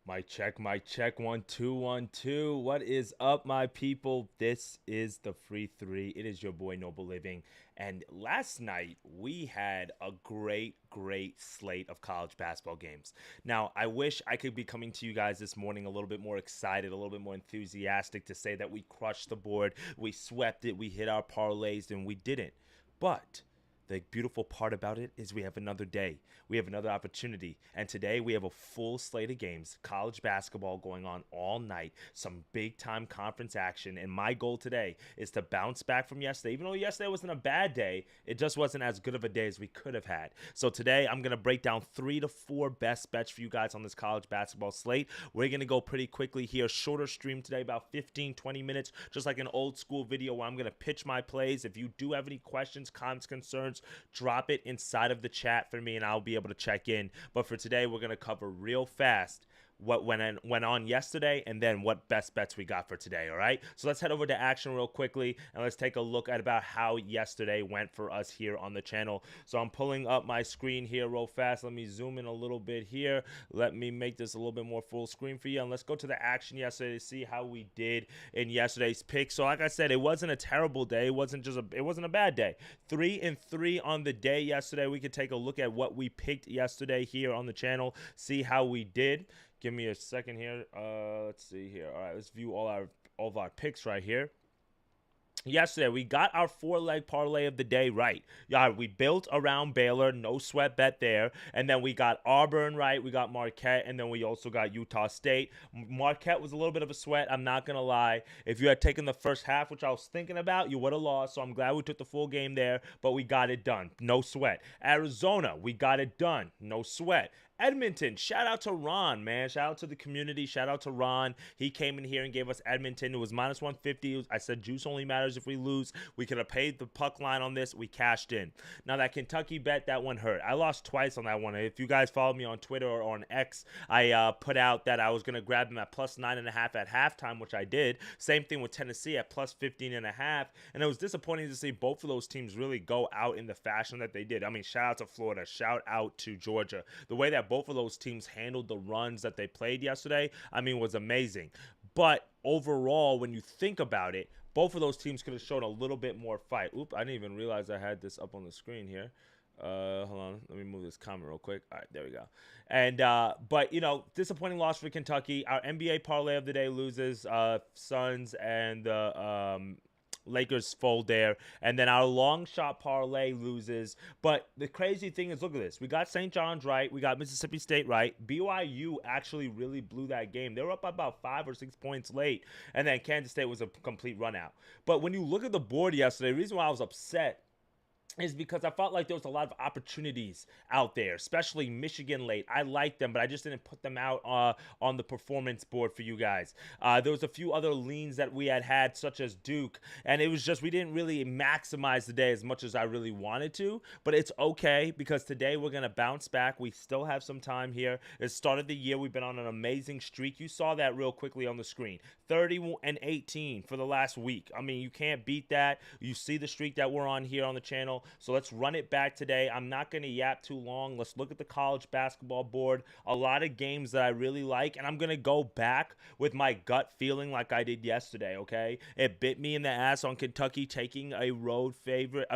Mic check, 1 2 1 2. What is up, my people? This is the Free Three. It is your boy Noble Living. And last night we had a great slate of college basketball games. Now, I wish I could be coming to you guys this morning a little bit more excited, a little bit more enthusiastic to say that we crushed the board, we swept it, we hit our parlays, and we didn't. But the beautiful part about it is we have another day. We have another opportunity. And today we have a full slate of games, college basketball going on all night, some big time conference action. And my goal today is to bounce back from yesterday. Even though yesterday wasn't a bad day, it just wasn't as good of a day as we could have had. So today I'm going to break down 3 to 4 best bets for you guys on this college basketball slate. We're going to go pretty quickly here. Shorter stream today, about 15-20 minutes, just like an old school video where I'm going to pitch my plays. If you do have any questions, comments, concerns, drop it inside of the chat for me and I'll be able to check in. But for today, we're going to cover real fast what went on yesterday and then what best bets we got for today. All right, so let's head over to action real quickly and let's take a look at about how yesterday went for us here on the channel. So I'm pulling up my screen here real fast. Let me zoom in a little bit here. Let me make this a little bit more full screen for you, and let's go to the action yesterday to see how we did in yesterday's pick. So like I said, it wasn't a terrible day. It wasn't a bad day. 3-3 on the day yesterday. We could take a look at what we picked yesterday here on the channel, see how we did. Give me a second here. Let's see here. All right, let's view all of our picks right here. Yesterday, we got our 4-leg parlay of the day right. Yeah, we built around Baylor, no sweat bet there. And then we got Auburn right, we got Marquette, and then we also got Utah State. Marquette was a little bit of a sweat, I'm not going to lie. If you had taken the first half, which I was thinking about, you would have lost. So I'm glad we took the full game there, but we got it done. No sweat. Arizona, we got it done. No sweat. Edmonton, shout out to Ron, man. Shout out to the community. Shout out to Ron. He came in here and gave us Edmonton. It was minus 150. I said juice only matters if we lose. We could have paid the puck line on this. We cashed in. Now, that Kentucky bet, that one hurt. I lost twice on that one. If you guys follow me on Twitter or on X, I put out that I was going to grab them at plus 9.5 at halftime, which I did. Same thing with Tennessee at plus 15.5. And it was disappointing to see both of those teams really go out in the fashion that they did. I mean, shout out to Florida. Shout out to Georgia. The way that both of those teams handled the runs that they played yesterday, I mean, was amazing. But overall, when you think about it, both of those teams could have shown a little bit more fight. Oop, I didn't even realize I had this up on the screen here. Hold on, let me move this comment real quick. All right, there we go. And but you know, disappointing loss for Kentucky. Our NBA parlay of the day loses. Suns and Lakers fold there, and then our long shot parlay loses. But the crazy thing is, look at this. We got St. John's right. We got Mississippi State right. BYU actually really blew that game. They were up by about 5 or 6 points late, and then Kansas State was a complete run out. But when you look at the board yesterday, the reason why I was upset is because I felt like there was a lot of opportunities out there, especially Michigan late. I liked them, but I just didn't put them out on the performance board for you guys. There was a few other leans that we had, such as Duke, and it was just we didn't really maximize the day as much as I really wanted to, but it's okay because today we're going to bounce back. We still have some time here. It started the year. We've been on an amazing streak. You saw that real quickly on the screen. 30-18 for the last week. I mean, you can't beat that. You see the streak that we're on here on the channel. So let's run it back today. I'm not going to yap too long. Let's look at the college basketball board. A lot of games that I really like, and I'm going to go back with my gut feeling like I did yesterday, okay? It bit me in the ass on Kentucky taking a road favorite.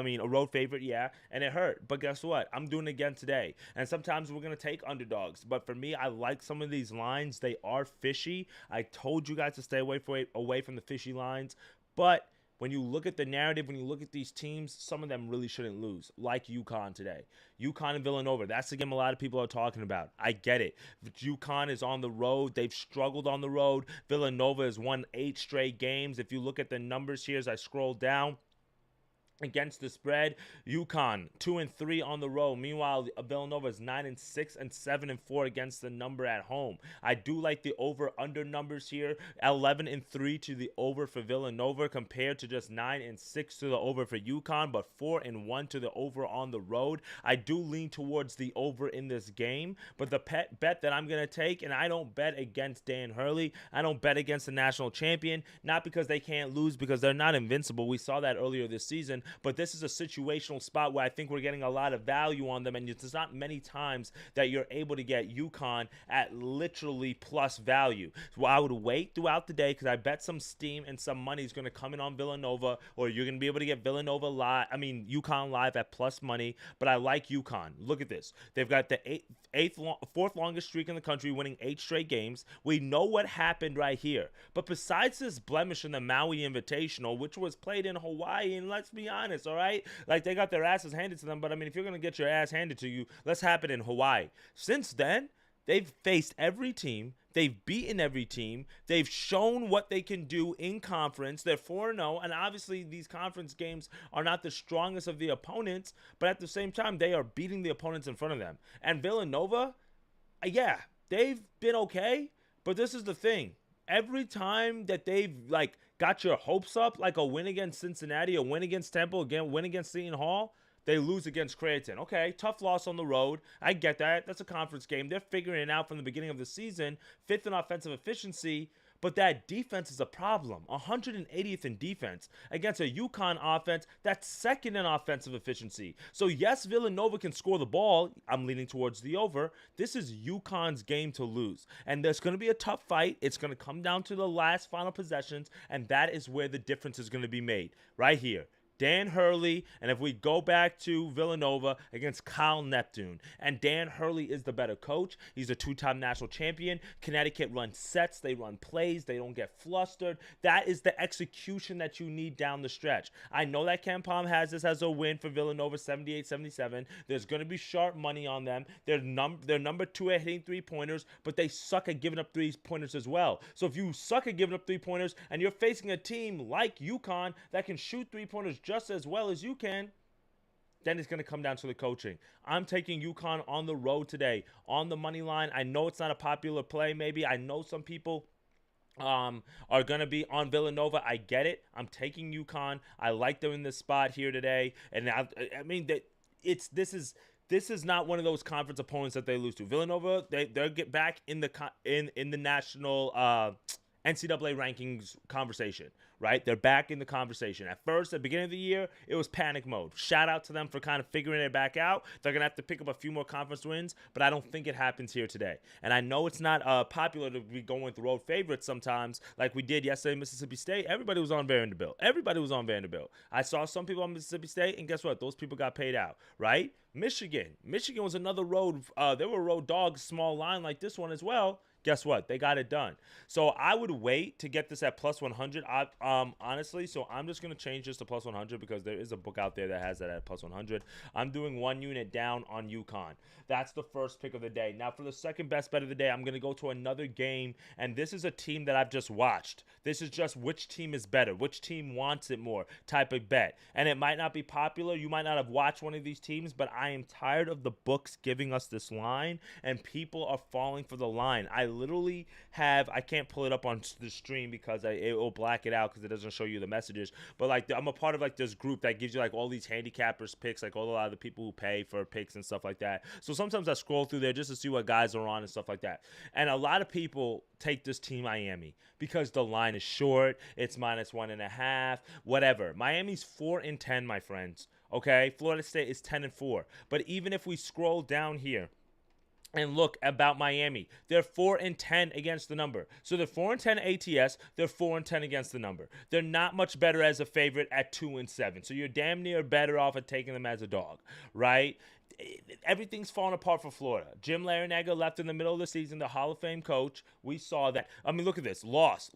Yeah, and it hurt. But guess what? I'm doing it again today. And sometimes we're going to take underdogs. But for me, I like some of these lines. They are fishy. I told you guys to stay away from the fishy lines. But when you look at the narrative, when you look at these teams, some of them really shouldn't lose, like UConn today. UConn and Villanova, that's the game a lot of people are talking about. I get it. UConn is on the road. They've struggled on the road. Villanova has won 8 straight games. If you look at the numbers here as I scroll down, against the spread, UConn 2-3 on the road. Meanwhile, Villanova is 9-6 and 7-4 against the number at home. I do like the over/under numbers here. 11-3 to the over for Villanova compared to just 9-6 to the over for UConn, but 4-1 to the over on the road. I do lean towards the over in this game, but the bet that I'm gonna take, and I don't bet against Dan Hurley. I don't bet against the national champion, not because they can't lose, because they're not invincible. We saw that earlier this season. but this is a situational spot where I think we're getting a lot of value on them, and there's not many times that you're able to get UConn at literally plus value. So I would wait throughout the day because I bet some steam and some money is going to come in on Villanova, or you're going to be able to get Villanova live. I mean, UConn live at plus money, but I like UConn. Look at this. They've got the fourth longest streak in the country, winning 8 straight games. We know what happened right here. But besides this blemish in the Maui Invitational, which was played in Hawaii, and let's be honest, all right? Like, they got their asses handed to them, but I mean, if you're going to get your ass handed to you, let's have it in Hawaii. Since then, they've faced every team. They've beaten every team. They've shown what they can do in conference. They're 4-0, and obviously these conference games are not the strongest of the opponents, but at the same time, they are beating the opponents in front of them. And Villanova, yeah, they've been okay, but this is the thing. Every time that they've, like, got your hopes up, like a win against Cincinnati, a win against Temple, again, win against Seton Hall, they lose against Creighton. Okay, tough loss on the road. I get that. That's a conference game. They're figuring it out from the beginning of the season. 5th in offensive efficiency. But that defense is a problem. 180th in defense against a UConn offense that's 2nd in offensive efficiency. So yes, Villanova can score the ball. I'm leaning towards the over. This is UConn's game to lose. And there's going to be a tough fight. It's going to come down to the last final possessions. And that is where the difference is going to be made. Right here. Dan Hurley, and if we go back to Villanova against Kyle Neptune, and Dan Hurley is the better coach. He's a 2-time national champion. Connecticut runs sets. They run plays. They don't get flustered. That is the execution that you need down the stretch. I know that KenPom has this as a win for Villanova, 78-77. There's going to be sharp money on them. They're number 2 at hitting three-pointers, but they suck at giving up three-pointers as well. So if you suck at giving up three-pointers and you're facing a team like UConn that can shoot three-pointers just as well as you can, then it's going to come down to the coaching. I'm taking UConn on the road today on the money line. I know it's not a popular play maybe. I know some people are going to be on Villanova. I get it. I'm taking UConn. I like them in this spot here today. And I mean, this is not one of those conference opponents that they lose to. Villanova, they'll get back in the national NCAA rankings conversation, right? They're back in the conversation. At first, at the beginning of the year, it was panic mode. Shout out to them for kind of figuring it back out. They're going to have to pick up a few more conference wins, but I don't think it happens here today. And I know it's not popular to be going with road favorites sometimes, like we did yesterday in Mississippi State. Everybody was on Vanderbilt. I saw some people on Mississippi State, and guess what? Those people got paid out, right? Michigan was another road. They were road dogs, small line like this one as well. Guess what? They got it done. So I would wait to get this at plus 100. Honestly, so I'm just going to change this to plus 100 because there is a book out there that has that at plus 100. I'm doing 1 unit down on UConn. That's the first pick of the day. Now, for the second best bet of the day, I'm going to go to another game, and this is a team that I've just watched. This is just which team is better, which team wants it more type of bet. And it might not be popular. You might not have watched one of these teams, but I am tired of the books giving us this line, and people are falling for the line. I literally have, I can't pull it up on the stream because it will black it out because it doesn't show you the messages, but like I'm a part of like this group that gives you like all these handicappers picks, like a lot of the people who pay for picks and stuff like that. So sometimes I scroll through there just to see what guys are on and stuff like that. And a lot of people take this team Miami because the line is short, it's -1.5, whatever. Miami's 4-10, my friends. Okay, Florida State is 10-4. But even if we scroll down here and look about Miami, they're 4-10 against the number. So they're 4-10 ATS. They're 4-10 against the number. They're not much better as a favorite at 2-7. So you're damn near better off at taking them as a dog, right? Everything's falling apart for Florida. Jim Larinaga left in the middle of the season, the Hall of Fame coach. We saw that. I mean, look at this. Loss.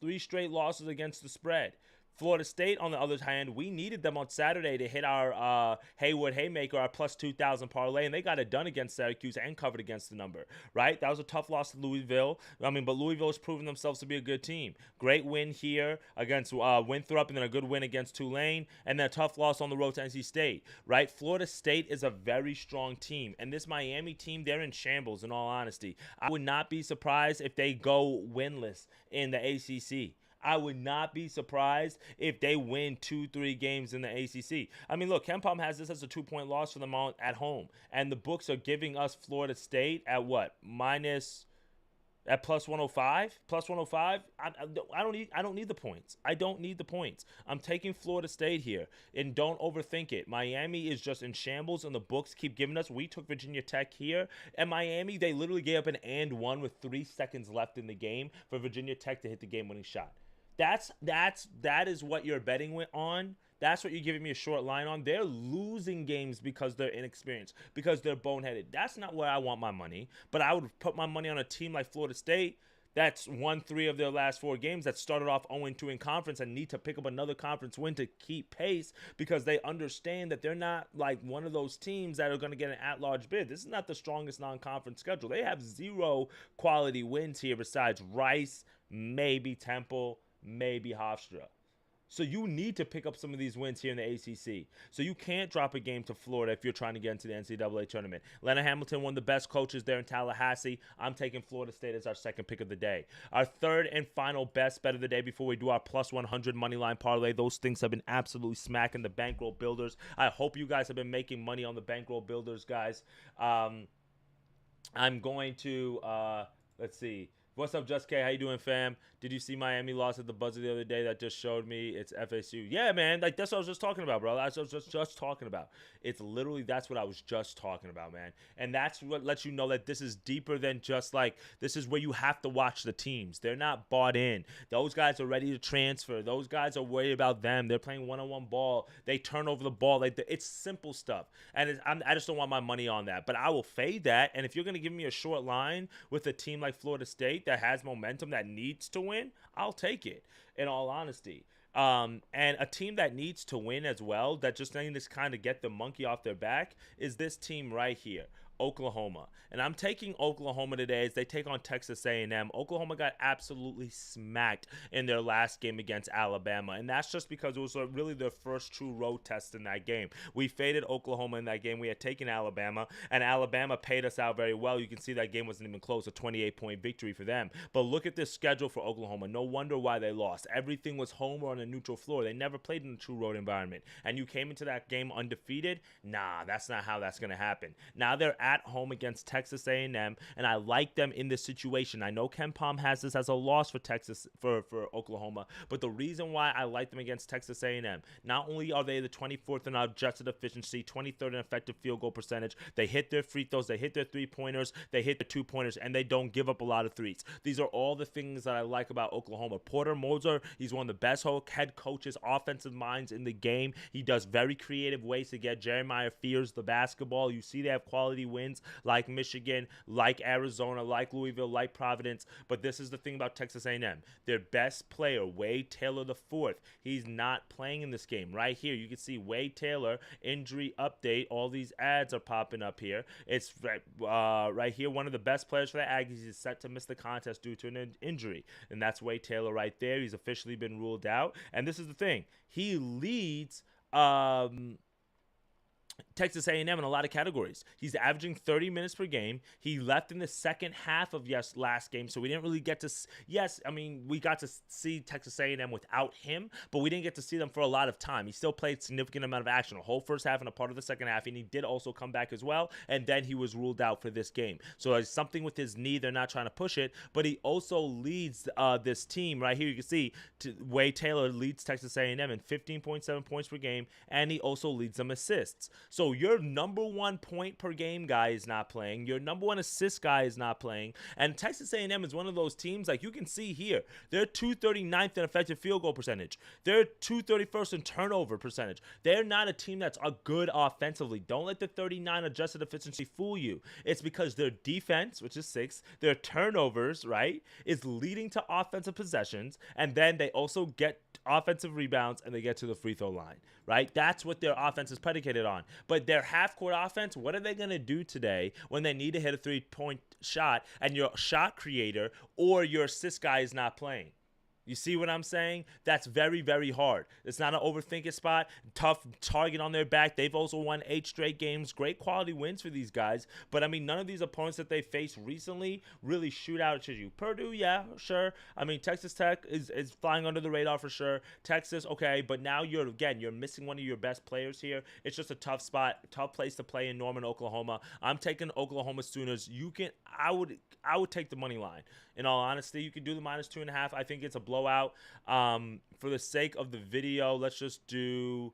3 straight losses against the spread. Florida State, on the other hand, we needed them on Saturday to hit our Haywood Haymaker, our plus 2,000 parlay, and they got it done against Syracuse and covered against the number, right? That was a tough loss to Louisville. But Louisville has proven themselves to be a good team. Great win here against Winthrop, and then a good win against Tulane, and then a tough loss on the road to NC State, right? Florida State is a very strong team, and this Miami team, they're in shambles, in all honesty. I would not be surprised if they go winless in the ACC. I would not be surprised if they win 2-3 games in the ACC. I mean, look, KenPom has this as a 2-point loss for them at home. And the books are giving us Florida State at what? At plus 105, plus 105, I don't need the points. I don't need the points. I'm taking Florida State here, and don't overthink it. Miami is just in shambles, and the books keep giving us. We took Virginia Tech here, and Miami, they literally gave up an and one with 3 seconds left in the game for Virginia Tech to hit the game-winning shot. That is what you're betting on. That's what you're giving me a short line on. They're losing games because they're inexperienced, because they're boneheaded. That's not where I want my money. But I would put my money on a team like Florida State that's won 3 of their last 4 games, that started off 0-2 in conference and need to pick up another conference win to keep pace, because they understand that they're not like one of those teams that are going to get an at-large bid. This is not the strongest non-conference schedule. They have 0 quality wins here besides Rice, maybe Temple, maybe Hofstra. So you need to pick up some of these wins here in the ACC. So you can't drop a game to Florida if you're trying to get into the NCAA tournament. Leonard Hamilton, one of the best coaches there in Tallahassee. I'm taking Florida State as our second pick of the day. Our third and final best bet of the day before we do our plus 100 money line parlay. Those things have been absolutely smacking the bankroll builders. I hope you guys have been making money on the bankroll builders, guys. I'm going to, let's see. What's up, Just K? How you doing, fam? Did you see Miami lost at the buzzer the other day? That just showed me it's FSU. Yeah, man. Like, that's what I was just talking about, bro. That's what I was just talking about. It's literally, that's what I was just talking about, man. And that's what lets you know that this is deeper than just like, this is where you have to watch the teams. They're not bought in. Those guys are ready to transfer. Those guys are worried about them. They're playing one-on-one ball. They turn over the ball. Like, it's simple stuff. And I just don't want my money on that. But I will fade that. And if you're going to give me a short line with a team like Florida State that has momentum, that needs to win, I'll take it, in all honesty. And a team that needs to win as well, that just needs to kind of get the monkey off their back, is this team right here, Oklahoma. And I'm taking Oklahoma today as they take on Texas A&M. Oklahoma got absolutely smacked in their last game against Alabama, and that's just because it was really their first true road test in that game. We faded Oklahoma in that game. We had taken Alabama, and Alabama paid us out very well. You can see that game wasn't even close, a 28-point victory for them. But look at this schedule for Oklahoma. No wonder why they lost. Everything was home or on a neutral floor. They never played in a true road environment. And you came into that game undefeated? Nah, that's not how that's going to happen. Now they're at home against Texas A&M, and I like them in this situation. I know KenPom has this as a loss for Oklahoma, but the reason why I like them against Texas A&M, not only are they the 24th in adjusted efficiency, 23rd in effective field goal percentage, they hit their free throws, they hit their three-pointers, they hit the two-pointers, and they don't give up a lot of threes. These are all the things that I like about Oklahoma. Porter Moser, he's one of the best head coaches, offensive minds in the game. He does very creative ways to get Jeremiah Fears the basketball. You see they have quality wins like Michigan, like Arizona, like Louisville, like Providence. But this is the thing about Texas A&M. Their best player, Wade Taylor IV, he's not playing in this game. Right here, you can see Wade Taylor, injury update. All these ads are popping up here. It's right here, one of the best players for the Aggies is set to miss the contest due to an injury. And that's Wade Taylor right there. He's officially been ruled out. And this is the thing. He leads Texas A&M in a lot of categories. He's averaging 30 minutes per game. He left in the second half of last game, so we didn't really get to. We got to see Texas A&M without him, but we didn't get to see them for a lot of time. He still played a significant amount of action, a whole first half and a part of the second half, and he did also come back as well. And then he was ruled out for this game. So it's something with his knee. They're not trying to push it, but he also leads this team right here. You can see Wade Taylor leads Texas A&M in 15.7 points per game, and he also leads them assists. So your number one point per game guy is not playing. Your number one assist guy is not playing. And Texas A&M is one of those teams, like you can see here, they're 239th in effective field goal percentage. They're 231st in turnover percentage. They're not a team that's good offensively. Don't let the 39 adjusted efficiency fool you. It's because their defense, which is 6th, their turnovers, right, is leading to offensive possessions, and then they also get offensive rebounds and they get to the free throw line, right? That's what their offense is predicated on. But their half-court offense, what are they going to do today when they need to hit a three-point shot and your shot creator or your assist guy is not playing? You see what I'm saying? That's very, very hard. It's not an overthinking spot. Tough target on their back. They've also won 8 straight games. Great quality wins for these guys. But, I mean, none of these opponents that they faced recently really shoot out at you. Purdue, yeah, sure. I mean, Texas Tech is flying under the radar for sure. Texas, okay. But now you're missing one of your best players here. It's just a tough spot, tough place to play in Norman, Oklahoma. I'm taking Oklahoma Sooners. I would take the money line. In all honesty, you can do the -2.5. I think it's a blowout. For the sake of the video, let's do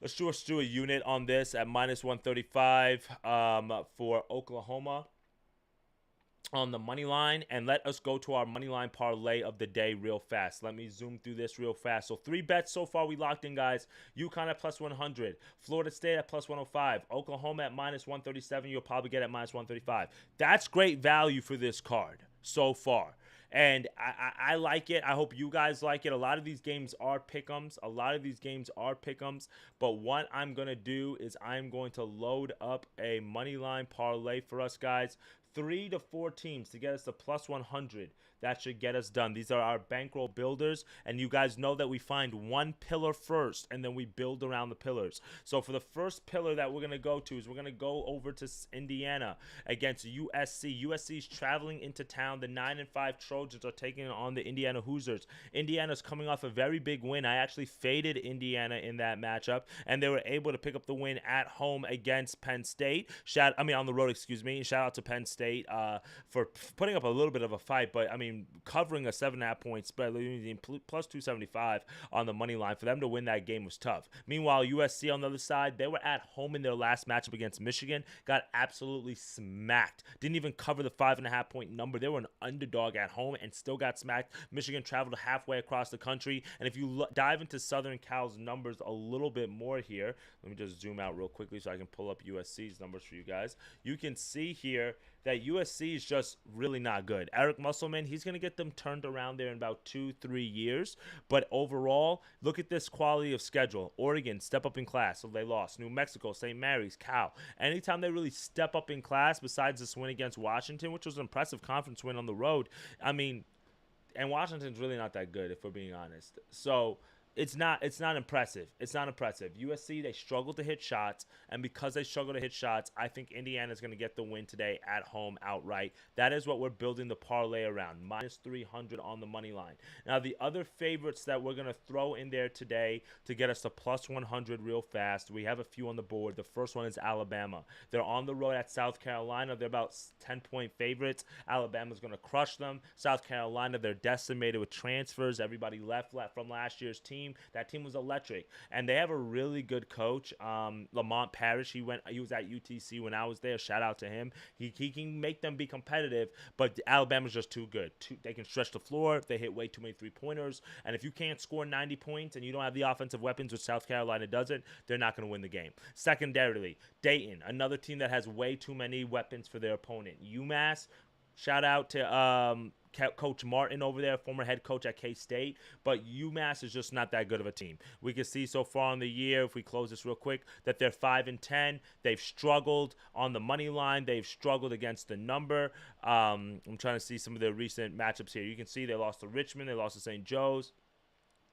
a unit on this at -135 for Oklahoma on the money line, and let us go to our money line parlay of the day real fast. Let me zoom through this real fast. So 3 bets so far we locked in, guys. UConn at +100, Florida State at +105, Oklahoma at -137. You'll probably get at -135. That's great value for this card so far. And I like it. I hope you guys like it. A lot of these games are pick'ems. But what I'm going to do is I'm going to load up a money line parlay for us, guys. 3 to 4 teams to get us to +100. That should get us done. These are our bankroll builders, and you guys know that we find one pillar first, and then we build around the pillars. So for the first pillar that we're going to go to is we're going to go over to Indiana against USC. USC is traveling into town. The 9-5 Trojans are taking on the Indiana Hoosiers. Indiana's coming off a very big win. I actually faded Indiana in that matchup, and they were able to pick up the win at home against Penn State. On the road, excuse me. Shout out to Penn State for putting up a little bit of a fight, but I mean, covering a 7.5 point spread, +275 on the money line. For them to win that game was tough. Meanwhile, USC on the other side, they were at home in their last matchup against Michigan, got absolutely smacked. Didn't even cover the 5.5 point number. They were an underdog at home and still got smacked. Michigan traveled halfway across the country. And if you dive into Southern Cal's numbers a little bit more here, let me just zoom out real quickly so I can pull up USC's numbers for you guys. You can see here that USC is just really not good. Eric Musselman, he's going to get them turned around there in about 2-3 years. But overall, look at this quality of schedule. Oregon, step up in class, so they lost. New Mexico, St. Mary's, Cal. Anytime they really step up in class, besides this win against Washington, which was an impressive conference win on the road, I mean, and Washington's really not that good, if we're being honest. So it's not impressive. It's not impressive. USC, they struggle to hit shots, and because they struggle to hit shots, I think Indiana's going to get the win today at home outright. That is what we're building the parlay around, -300 on the money line. Now, the other favorites that we're going to throw in there today to get us to +100 real fast, we have a few on the board. The first one is Alabama. They're on the road at South Carolina. They're about 10-point favorites. Alabama's going to crush them. South Carolina, they're decimated with transfers. Everybody left from last year's team. That team was electric, and they have a really good coach, Lamont Parrish. He was at UTC when I was there. Shout out to him. He can make them be competitive, but Alabama's just too good. They can stretch the floor. They hit way too many 3-pointers, and if you can't score 90 points and you don't have the offensive weapons, which South Carolina doesn't, they're not going to win the game. Secondarily, Dayton, another team that has way too many weapons for their opponent. UMass, shout out to Coach Martin over there, former head coach at K-State, but UMass is just not that good of a team. We can see so far in the year, if we close this real quick, that they're 5-10. They've struggled on the money line. They've struggled against the number. I'm trying to see some of their recent matchups here. You can see they lost to Richmond. They lost to St. Joe's.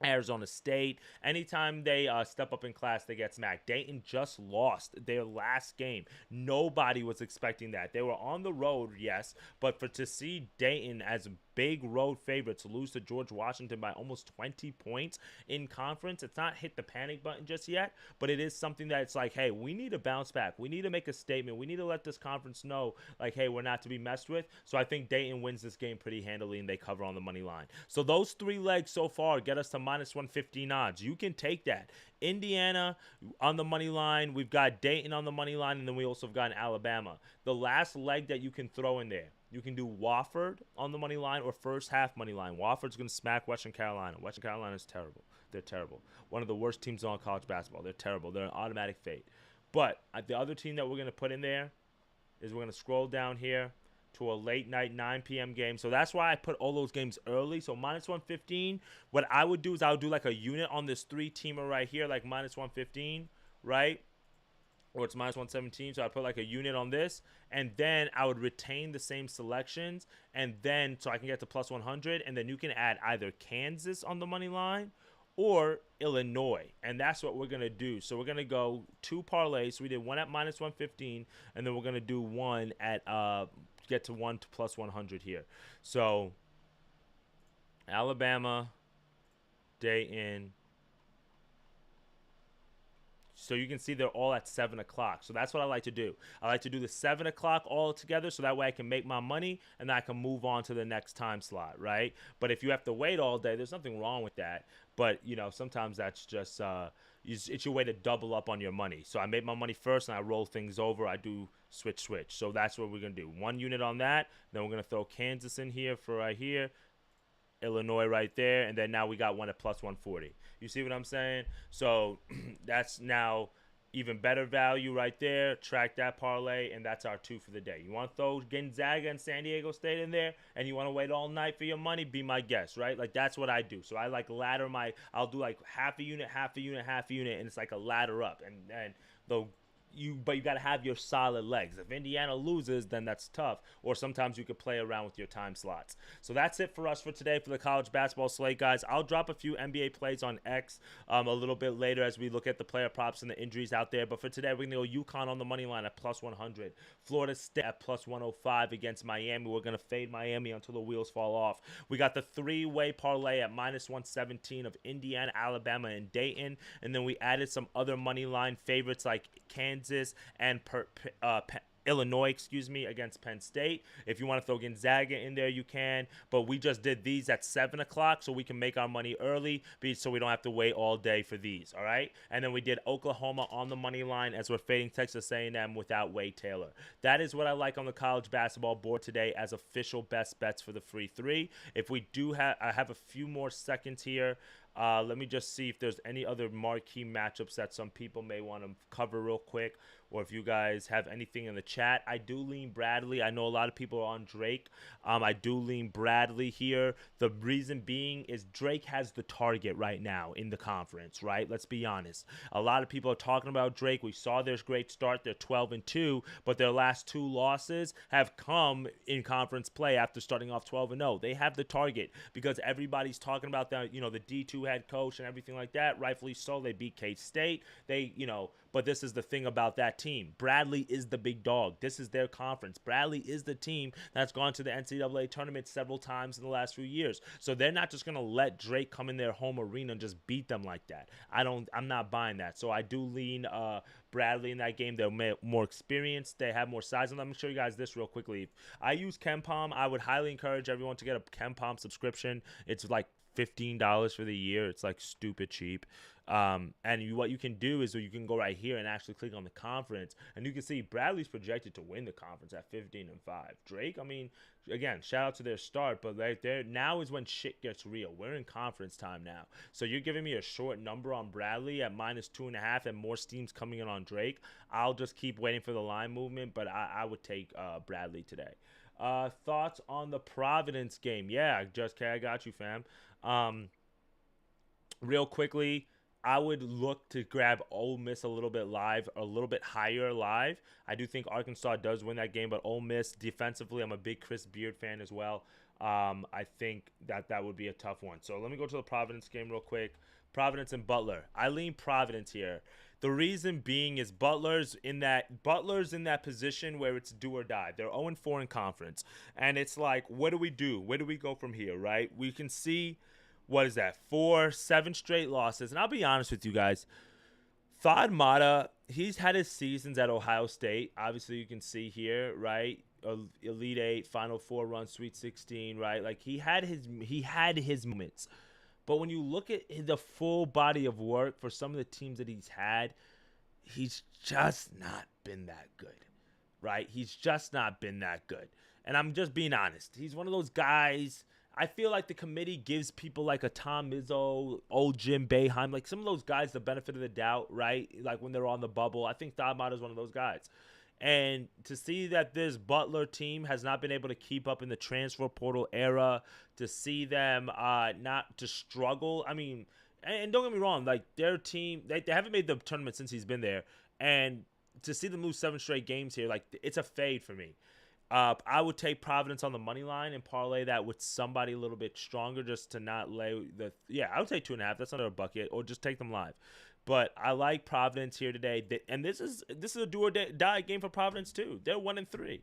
Arizona State. Anytime they step up in class, they get smacked. Dayton just lost their last game. Nobody was expecting that. They were on the road, yes, but to see Dayton as big road favorites lose to George Washington by almost 20 points in conference, it's not hit the panic button just yet, but it is something that it's like, hey, we need to bounce back. We need to make a statement. We need to let this conference know, like, hey, we're not to be messed with. So I think Dayton wins this game pretty handily, and they cover on the money line. So those 3 legs so far get us to -115 odds. You can take that. Indiana on the money line. We've got Dayton on the money line, and then we also have got Alabama. The last leg that you can throw in there, you can do Wofford on the money line or first half money line. Wofford's going to smack Western Carolina. Western Carolina is terrible. They're terrible. One of the worst teams on college basketball. They're terrible. They're an automatic fate. But the other team that we're going to put in there is we're going to scroll down here to a late night 9 p.m. game. So that's why I put all those games early. So -115. What I would do is I would do like a unit on this 3-teamer right here, like -115, right? or it's minus 117. So I put like a unit on this, and then I would retain the same selections, and then so I can get to plus 100, and then you can add either Kansas on the money line or Illinois, and that's what we're gonna do. So we're gonna go two parlays. So we did one at minus 115, and then we're gonna do one at get to one to plus 100 here. So Alabama, Dayton. So you can see they're all at 7 o'clock. So that's what I like to do. I like to do the 7 o'clock all together so that way I can make my money and then I can move on to the next time slot, right? But if you have to wait all day, there's nothing wrong with that. But, you know, sometimes that's just, it's your way to double up on your money. So I made my money first and I roll things over. I do switch. So that's what we're going to do. One unit on that. Then we're going to throw Kansas in here for right here. Illinois right there, and then now we got one at plus 140. You see what I'm saying? So that's now even better value right there. Track that parlay, and that's our two for the day. You want to throw Gonzaga and San Diego State in there, and you want to wait all night for your money? Be my guest, right? Like that's what I do. So I like ladder my. I'll do like half a unit, and it's like a ladder up, and the but you got to have your solid legs. If Indiana loses, then that's tough. Or sometimes you could play around with your time slots. So that's it for us for today for the college basketball slate, guys. I'll drop a few NBA plays on X a little bit later as we look at the player props and the injuries out there. But for today, we're going to go UConn on the money line at plus 100. Florida State at plus 105 against Miami. We're going to fade Miami until the wheels fall off. We got the three-way parlay at minus 117 of Indiana, Alabama, and Dayton. And then we added some other money line favorites like Kansas and Illinois, against Penn State. If you want to throw Gonzaga in there, you can. But we just did these at 7 o'clock so we can make our money early so we don't have to wait all day for these, all right? And then we did Oklahoma on the money line as we're fading Texas A&M without Wade Taylor. That is what I like on the college basketball board today as official best bets for the free three. If we do I have a few more seconds here. Let me just see if there's any other marquee matchups that some people may want to cover real quick, or if you guys have anything in the chat. I do lean Bradley. I know a lot of people are on Drake. I do lean Bradley here. The reason being is Drake has the target right now in the conference, right? Let's be honest. A lot of people are talking about Drake. We saw their great start. They're 12-2, but their last two losses have come in conference play after starting off 12-0. They have the target because everybody's talking about that, you know, the D2 head coach and everything like that. Rightfully so. They beat K-State. But this is the thing about that team. Bradley is the big dog. This is their conference. Bradley is the team that's gone to the NCAA tournament several times in the last few years. So they're not just going to let Drake come in their home arena and just beat them like that. I'm not buying that. So I do lean Bradley in that game. They're more experienced. They have more size. And let me show you guys this real quickly. I use KenPom. I would highly encourage everyone to get a KenPom subscription. It's like $15 for the year. It's like stupid cheap. What you can do is you can go right here and actually click on the conference, and you can see Bradley's projected to win the conference at 15-5. Drake, I mean, again, shout out to their start, but right there now is when shit gets real. We're in conference time now, so you're giving me a short number on Bradley at minus 2.5, and more steams coming in on Drake. I'll just keep waiting for the line movement, but I would take Bradley today. Thoughts on the Providence game? Yeah, I got you, fam. Real quickly, I would look to grab Ole Miss a little bit higher live. I do think Arkansas does win that game, but Ole Miss defensively, I'm a big Chris Beard fan as well. I think that would be a tough one. So let me go to the Providence game real quick. Providence and Butler. I lean Providence here. The reason being is Butler's in that position where it's do or die. They're 0-4 in conference. And it's like, what do we do? Where do we go from here, right? We can see, what is that, 7 straight losses. And I'll be honest with you guys. Thad Matta, he's had his seasons at Ohio State. Obviously, you can see here, right? Elite 8, Final 4 run, Sweet 16, right? Like he had his moments. But when you look at the full body of work for some of the teams that he's had, he's just not been that good, right? He's just not been that good. And I'm just being honest. He's one of those guys. I feel like the committee gives people like a Tom Izzo, old Jim Boeheim, like some of those guys the benefit of the doubt, right? Like when they're on the bubble. I think Thad Matta is one of those guys. And to see that this Butler team has not been able to keep up in the transfer portal era, to see them not to struggle. I mean, and don't get me wrong, like their team, they haven't made the tournament since he's been there. And to see them lose 7 straight games here, like it's a fade for me. I would take Providence on the money line and parlay that with somebody a little bit stronger, just to not lay the. Yeah, I would take 2.5. That's under a bucket, or just take them live. But I like Providence here today, and this is a do or die game for Providence too. They're 1-3.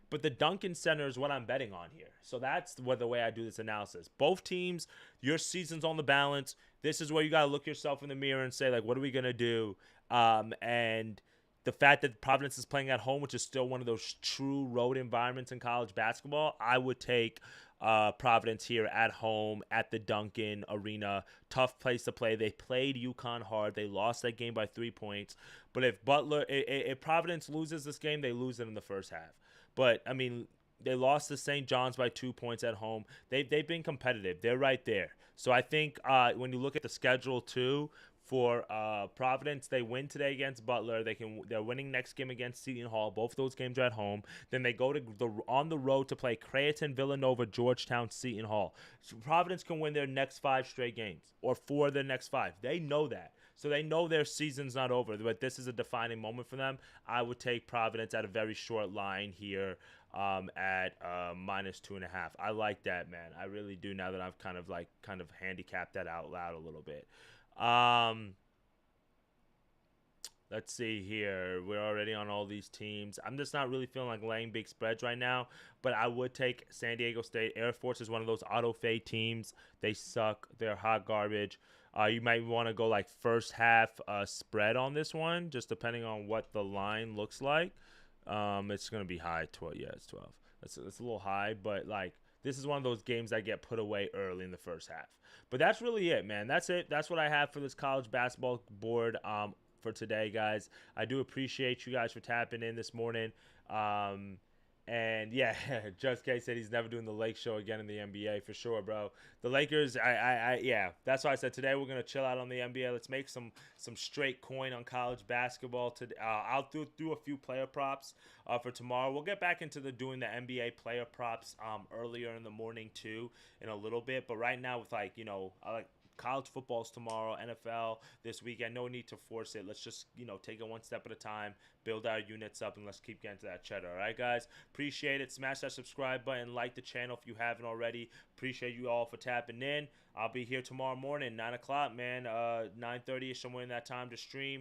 But the Duncan Center is what I'm betting on here. So that's the way I do this analysis. Both teams, your season's on the balance. This is where you got to look yourself in the mirror and say, like, what are we going to do? And the fact that Providence is playing at home, which is still one of those true road environments in college basketball, I would take Providence here at home at the Duncan Arena. Tough place to play. They played UConn hard. They lost that game by 3 points. But if Providence loses this game, they lose it in the first half. But, I mean, they lost to St. John's by 2 points at home. They've been competitive. They're right there. So I think when you look at the schedule, too, for Providence, they win today against Butler. They're winning next game against Seton Hall. Both of those games are at home. Then they go on the road to play Creighton, Villanova, Georgetown, Seton Hall. So Providence can win their next 5 straight games, or 4 of their next 5. They know that. So they know their season's not over, but this is a defining moment for them. I would take Providence at a very short line here at -2.5. I like that, man. I really do, now that I've kind of handicapped that out loud a little bit. Let's see here. We're already on all these teams. I'm just not really feeling like laying big spreads right now, but I would take San Diego State. Air Force is one of those auto-fade teams. They suck. They're hot garbage. You might want to go like first half spread on this one, just depending on what the line looks like. It's going to be high. 12. Yeah, it's 12. It's a little high, but like this is one of those games that get put away early in the first half. But that's really it, man. That's it. That's what I have for this college basketball board for today, guys. I do appreciate you guys for tapping in this morning. And yeah, Just K said he's never doing the Lake Show again in the NBA for sure, bro. The Lakers, yeah, that's why I said today we're gonna chill out on the NBA. Let's make some straight coin on college basketball. Today, I'll do a few player props for tomorrow. We'll get back into doing the NBA player props earlier in the morning too, in a little bit. But right now, with I like. College football's tomorrow, NFL this weekend. No need to force it. Let's just, take it one step at a time, build our units up, and let's keep getting to that cheddar. All right, guys? Appreciate it. Smash that subscribe button. Like the channel if you haven't already. Appreciate you all for tapping in. I'll be here tomorrow morning, 9 o'clock, man. 9:30 is somewhere in that time to stream.